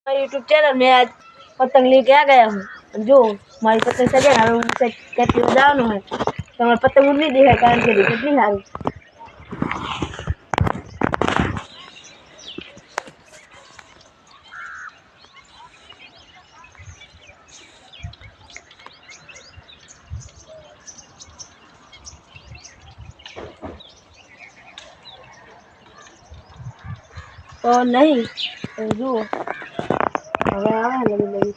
YouTube channel में आज पतंग लेके आ गया हूँ। जो हमारी पतंग सजा है उनसे कैसे बजाना है तो हमारी पतंग उड़नी दी है कारण के लिए कितनी हारी और नहीं तो जो लगी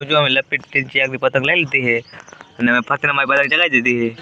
तो जो हमें लपेट के आग पतंग ले लेती है हमें फंसने हमारी पतंग जगा देती है।